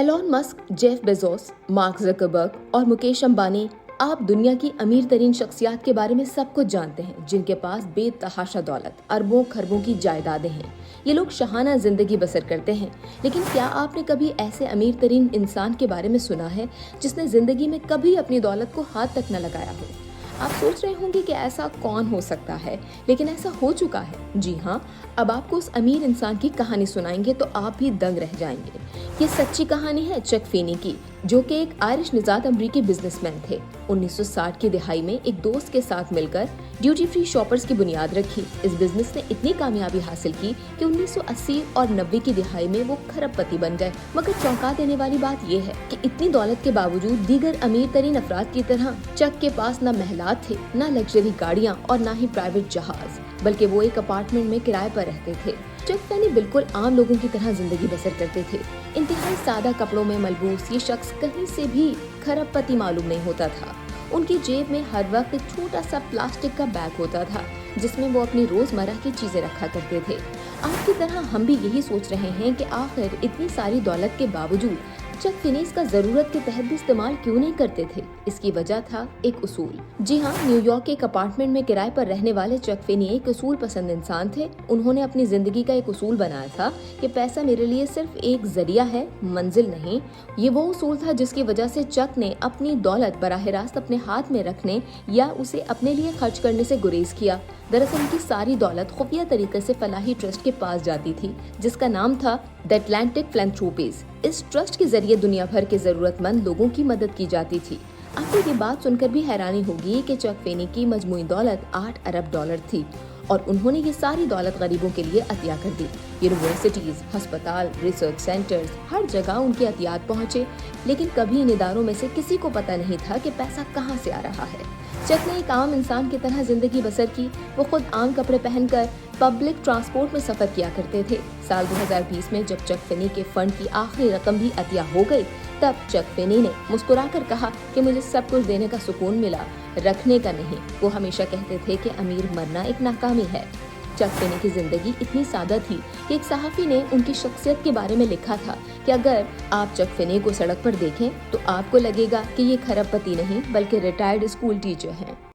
Elon Musk, Jeff Bezos, mark Zuckerberg और मुकेश अंबानी, आप दुनिया की अमीर तरीन शख्सियात के बारे में सब कुछ जानते हैं, जिनके पास बेतहाशा दौलत, अरबों खरबों की जायदादें हैं। ये लोग शाहाना जिंदगी बसर करते हैं, लेकिन क्या आपने कभी ऐसे अमीर तरीन इंसान के बारे में सुना है जिसने जिंदगी में कभी अपनी दौलत को हाथ तक न लगाया हो? आप सोच रहे होंगे कि ऐसा कौन हो सकता है, लेकिन ऐसा हो चुका है। जी हाँ, अब आपको उस अमीर इंसान की कहानी सुनाएंगे तो आप भी दंग रह जाएंगे। ये सच्ची कहानी है चक फेनी की, जो कि एक आयरिश निजात अमरीकी बिजनेसमैन थे। 1960 की दिहाई में एक दोस्त के साथ मिलकर ड्यूटी फ्री शॉपर्स की बुनियाद रखी। इस बिजनेस ने इतनी कामयाबी हासिल की कि 1980 और 90 की दिहाई में वो खरबपति बन गए। मगर चौंका देने वाली बात यह है कि इतनी दौलत के बावजूद दीगर अमीर तरीन अफराद की तरह चक के पास न महलात थे, न लग्जरी गाड़ियाँ और न ही प्राइवेट जहाज, बल्कि वो एक अपार्टमेंट में किराए पर रहते थे। चक फेनी बिल्कुल आम लोगों की तरह जिंदगी बसर करते थे। इंतहाई सादा कपड़ों में मलबूस ये शख्स कहीं से भी खरबपति मालूम नहीं होता था। उनकी जेब में हर वक्त एक छोटा सा प्लास्टिक का बैग होता था, जिसमें वो अपनी रोजमर्रा की चीजें रखा करते थे। आपकी तरह हम भी यही सोच रहे हैं कि आखिर इतनी सारी दौलत के बावजूद चक फेनी इसका जरूरत के तहत भी इस्तेमाल क्यों नहीं करते थे। इसकी वजह था एक उसूल। जी हाँ, न्यूयॉर्क के एक अपार्टमेंट में किराए पर रहने वाले चक फेनी एक उसूल पसंद इंसान थे। उन्होंने अपनी जिंदगी का एक उसूल बनाया था कि पैसा मेरे लिए सिर्फ एक जरिया है, मंजिल नहीं। ये वो उसूल था जिसकी वजह से चक ने अपनी दौलत बराह रास्त अपने हाथ में रखने या उसे अपने लिए खर्च करने से गुरेज किया। दरअसल उनकी सारी दौलत खुफिया तरीके से फलाही ट्रस्ट के पास जाती थी, जिसका नाम था द अटलांटिक फिलैंथ्रोपीज। इस ट्रस्ट के जरिए दुनिया भर के जरूरतमंद लोगों की मदद की जाती थी। आपको ये बात सुनकर भी हैरानी होगी कि चक फेनी की मजमूई दौलत 8 अरब डॉलर थी और उन्होंने ये सारी दौलत गरीबों के लिए अतिया कर दी। यूनिवर्सिटीज, अस्पताल, रिसर्च सेंटर्स, हर जगह उनके अतियात पहुंचे, लेकिन कभी इन इदारों में से किसी को पता नहीं था कि पैसा कहां से आ रहा है। चक ने एक आम इंसान की तरह जिंदगी बसर की। वो खुद आम कपड़े पहनकर पब्लिक ट्रांसपोर्ट में सफर किया करते थे। साल 2020 में जब चक फेनी के फंड की आखिरी रकम भी अतिया हो गई, तब चक फेनी ने मुस्कुराकर कहा कि मुझे सब कुछ देने का सुकून मिला, रखने का नहीं। वो हमेशा कहते थे कि अमीर मरना एक नाकामी है। चक फेनी की जिंदगी इतनी सादा थी कि एक सहाफी ने उनकी शख्सियत के बारे में लिखा था कि अगर आप चक फेनी को सड़क पर देखें तो आपको लगेगा कि ये खरबपति नहीं बल्कि रिटायर्ड स्कूल टीचर हैं।